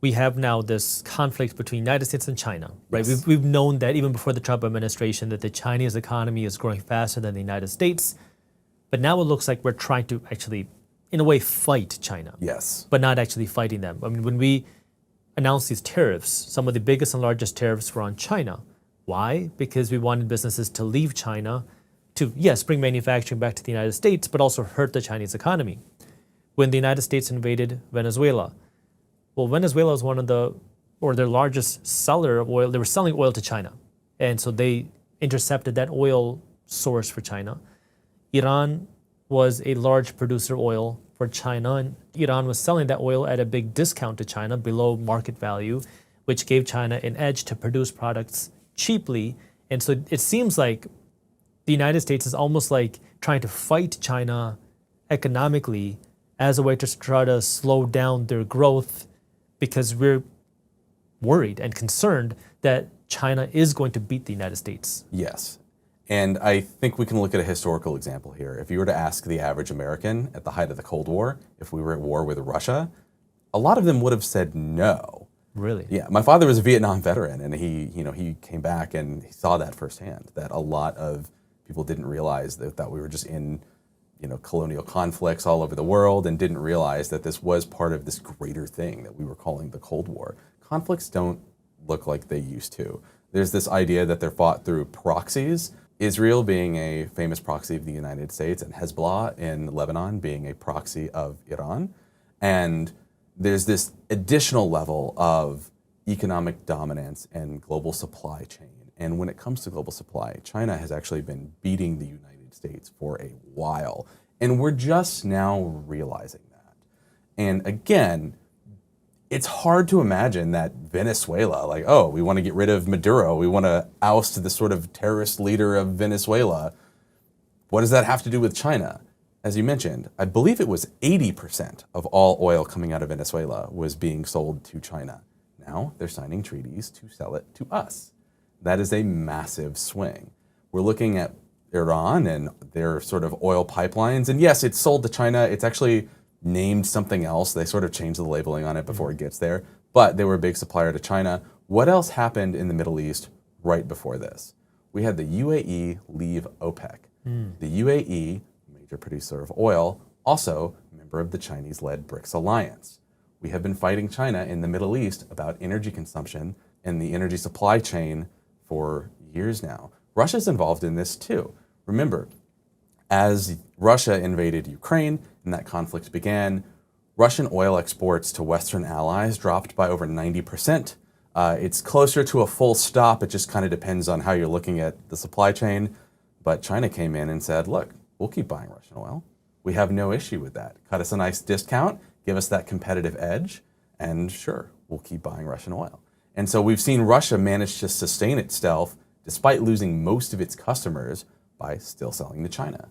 we have now this conflict between the United States and China, right? Yes. We've known that even before the Trump administration that the Chinese economy is growing faster than the United States. But now it looks like we're trying to actually, in a way, fight China. Yes. But not actually fighting them. I mean, when we announced these tariffs, some of the biggest and largest tariffs were on China. Why? Because we wanted businesses to leave China to, yes, bring manufacturing back to the United States, but also hurt the Chinese economy. When the United States invaded Venezuela, well, Venezuela is their largest seller of oil. They were selling oil to China. And so they intercepted that oil source for China. Iran was a large producer of oil for China, and Iran was selling that oil at a big discount to China, below market value, which gave China an edge to produce products cheaply. And so it seems like the United States is almost like trying to fight China economically as a way to try to slow down their growth, because we're worried and concerned that China is going to beat the United States. Yes. And I think we can look at a historical example here. If you were to ask the average American at the height of the Cold War, if we were at war with Russia, a lot of them would have said no. Really? Yeah. My father was a Vietnam veteran, and he came back and he saw that firsthand, that a lot of people didn't realize that we were just in colonial conflicts all over the world, and didn't realize that this was part of this greater thing that we were calling the Cold War. Conflicts don't look like they used to. There's this idea that they're fought through proxies, Israel being a famous proxy of the United States, and Hezbollah in Lebanon being a proxy of Iran. And there's this additional level of economic dominance and global supply chain. And when it comes to global supply, China has actually been beating the United States for a while. And we're just now realizing that. And again, it's hard to imagine that Venezuela, we want to get rid of Maduro, we want to oust the sort of terrorist leader of Venezuela. What does that have to do with China? As you mentioned, I believe it was 80% of all oil coming out of Venezuela was being sold to China. Now they're signing treaties to sell it to us. That is a massive swing. We're looking at Iran and their sort of oil pipelines. And yes, it's sold to China. It's actually named something else. They sort of changed the labeling on it before it gets there. But they were a big supplier to China. What else happened in the Middle East right before this? We had the UAE leave OPEC. The UAE, major producer of oil, also member of the Chinese-led BRICS alliance. We have been fighting China in the Middle East about energy consumption and the energy supply chain for years now. Russia's involved in this too. Remember, as Russia invaded Ukraine and that conflict began, Russian oil exports to Western allies dropped by over 90%. It's closer to a full stop. It just kind of depends on how you're looking at the supply chain. But China came in and said, look, we'll keep buying Russian oil. We have no issue with that. Cut us a nice discount, give us that competitive edge, and sure, we'll keep buying Russian oil. And so we've seen Russia manage to sustain itself despite losing most of its customers by still selling to China.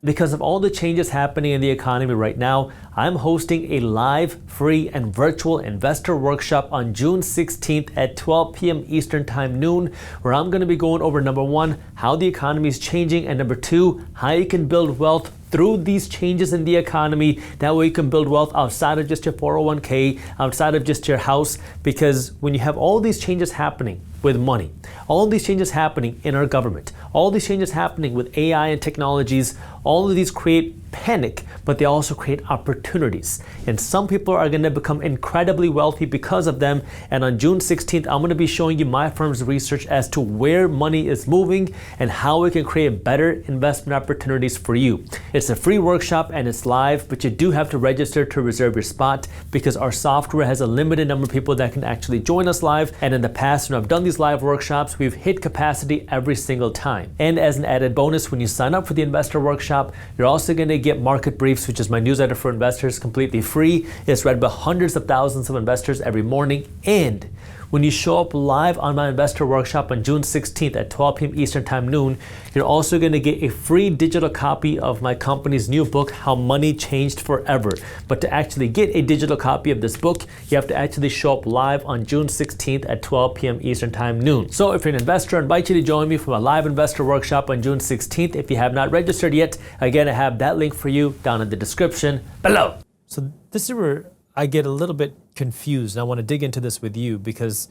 Because of all the changes happening in the economy right now, I'm hosting a live, free, and virtual investor workshop on June 16th at 12 p.m. Eastern Time, noon, where I'm going to be going over, number one, how the economy is changing, and number two, how you can build wealth through these changes in the economy. That way you can build wealth outside of just your 401k, outside of just your house, because when you have all these changes happening with money, all these changes happening in our government, all these changes happening with AI and technologies, all of these create panic, but they also create opportunities. And some people are going to become incredibly wealthy because of them. And on June 16th, I'm going to be showing you my firm's research as to where money is moving and how we can create better investment opportunities for you. It's a free workshop and it's live, but you do have to register to reserve your spot because our software has a limited number of people that can actually join us live. And in the past, when I've done these live workshops, we've hit capacity every single time. And as an added bonus, when you sign up for the investor workshop, you're also going to get Market Briefs, which is my newsletter for investors, completely free. It's read by hundreds of thousands of investors every morning. And when you show up live on my investor workshop on June 16th at 12 p.m. Eastern Time, noon, you're also going to get a free digital copy of my company's new book, How Money Changed Forever. But to actually get a digital copy of this book, you have to actually show up live on June 16th at 12 p.m. Eastern Time, noon. So if you're an investor, I invite you to join me for my live investor workshop on June 16th. If you have not registered yet, again, I have that link for you down in the description below. So this is where I get a little bit confused. And I want to dig into this with you because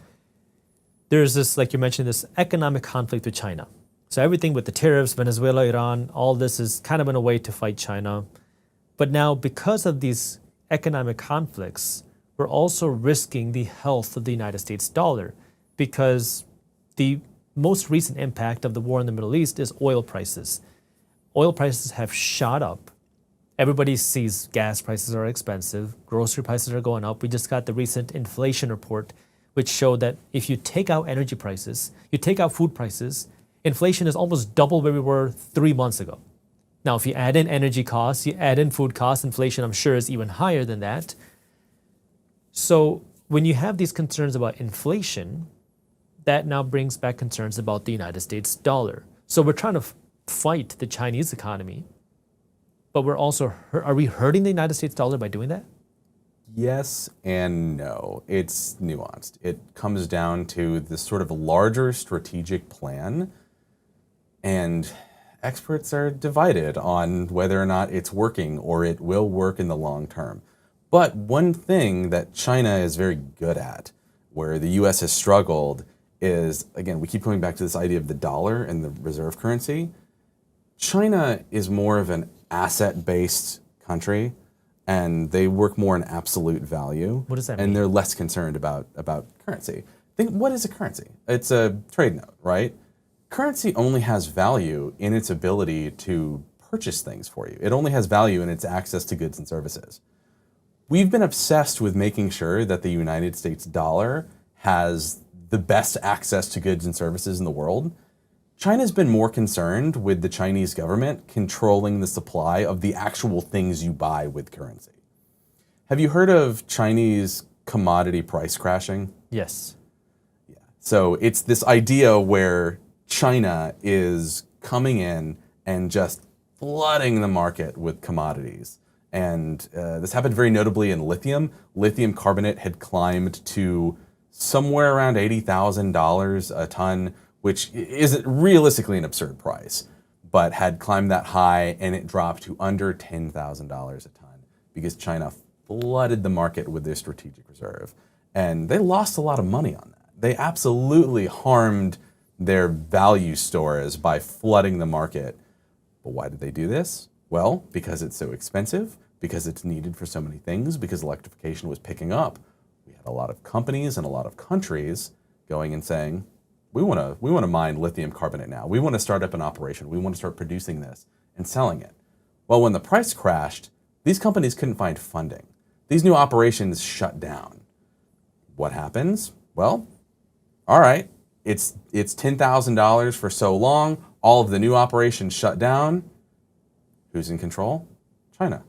there's this, like you mentioned, this economic conflict with China. So everything with the tariffs, Venezuela, Iran, all this is kind of in a way to fight China. But now, because of these economic conflicts, we're also risking the health of the United States dollar because the most recent impact of the war in the Middle East is oil prices. Oil prices have shot up. Everybody sees gas prices are expensive, grocery prices are going up. We just got the recent inflation report, which showed that if you take out energy prices, you take out food prices, inflation is almost double where we were 3 months ago. Now, if you add in energy costs, you add in food costs, inflation, I'm sure, is even higher than that. So when you have these concerns about inflation, that now brings back concerns about the United States dollar. So we're trying to fight the Chinese economy, but we're also, are we hurting the United States dollar by doing that? Yes and no. It's nuanced. It comes down to this sort of larger strategic plan, and experts are divided on whether or not it's working or it will work in the long term. But one thing that China is very good at, where the US has struggled, is, again, we keep coming back to this idea of the dollar and the reserve currency. China is more of an asset-based country, and they work more in absolute value. What does that mean? And they're less concerned about currency. Think, what is a currency? It's a trade note, right? Currency only has value in its ability to purchase things for you. It only has value in its access to goods and services. We've been obsessed with making sure that the United States dollar has the best access to goods and services in the world. China's been more concerned with the Chinese government controlling the supply of the actual things you buy with currency. Have you heard of Chinese commodity price crashing? Yes. Yeah. So it's this idea where China is coming in and just flooding the market with commodities. And this happened very notably in lithium. Lithium carbonate had climbed to somewhere around $80,000 a ton, which isn't realistically an absurd price, but had climbed that high, and it dropped to under $10,000 a ton because China flooded the market with their strategic reserve. And they lost a lot of money on that. They absolutely harmed their value stores by flooding the market. But why did they do this? Well, because it's so expensive, because it's needed for so many things, because electrification was picking up. We had a lot of companies and a lot of countries going and saying, we want to mine lithium carbonate now. We want to start up an operation. We want to start producing this and selling it. Well, when the price crashed, these companies couldn't find funding. These new operations shut down. What happens? Well, all right, it's $10,000 for so long. All of the new operations shut down. Who's in control? China.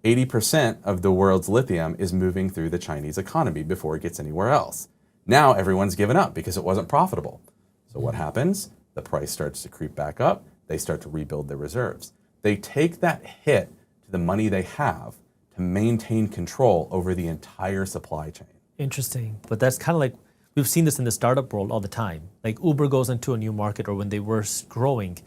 80% of the world's lithium is moving through the Chinese economy before it gets anywhere else. Now everyone's given up because it wasn't profitable. So what happens? The price starts to creep back up. They start to rebuild their reserves. They take that hit to the money they have to maintain control over the entire supply chain. Interesting. But that's kind of like, we've seen this in the startup world all the time. Like Uber goes into a new market, or when they were growing,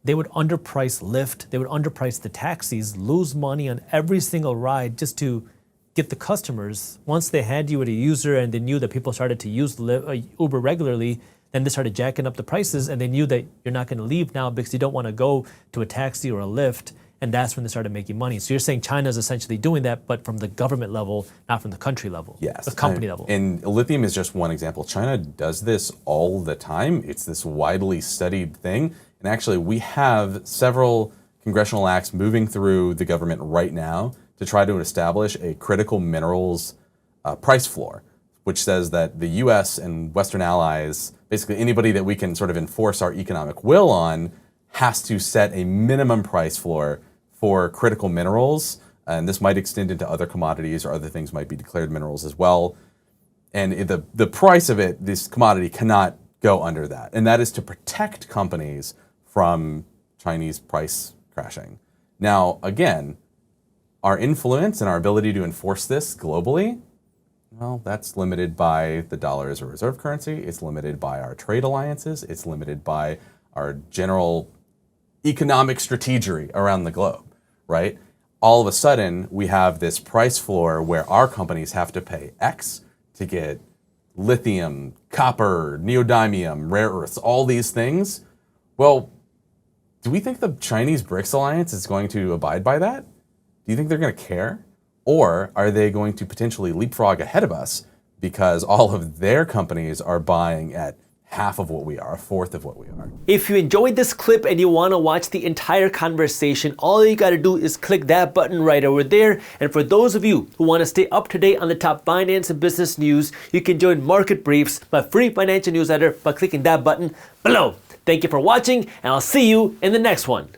they would underprice Lyft, they would underprice the taxis, lose money on every single ride just to get the customers. Once they had you as a user and they knew that people started to use Uber regularly, then they started jacking up the prices, and they knew that you're not going to leave now because you don't want to go to a taxi or a Lyft, and that's when they started making money. So you're saying China is essentially doing that, but from the government level, not from the country level, yes, the company level. And lithium is just one example. China does this all the time. It's this widely studied thing. And actually, we have several congressional acts moving through the government right now to try to establish a critical minerals price floor, which says that the US and Western allies, basically anybody that we can sort of enforce our economic will on, has to set a minimum price floor for critical minerals. And this might extend into other commodities, or other things might be declared minerals as well. And the price of it, this commodity, cannot go under that. And that is to protect companies from Chinese price crashing. Now, again, our influence and our ability to enforce this globally, well, that's limited by the dollar as a reserve currency. It's limited by our trade alliances. It's limited by our general economic strategy around the globe, right? all of a sudden we have this price floor where our companies have to pay X to get lithium, copper, neodymium, rare earths, all these things. Well, do we think the Chinese BRICS alliance is going to abide by that? Do you think they're going to care? Or are they going to potentially leapfrog ahead of us because all of their companies are buying at half of what we are, a fourth of what we are? If you enjoyed this clip and you want to watch the entire conversation, all you got to do is click that button right over there. And for those of you who want to stay up to date on the top finance and business news, you can join Market Briefs, my free financial newsletter, by clicking that button below. Thank you for watching, and I'll see you in the next one.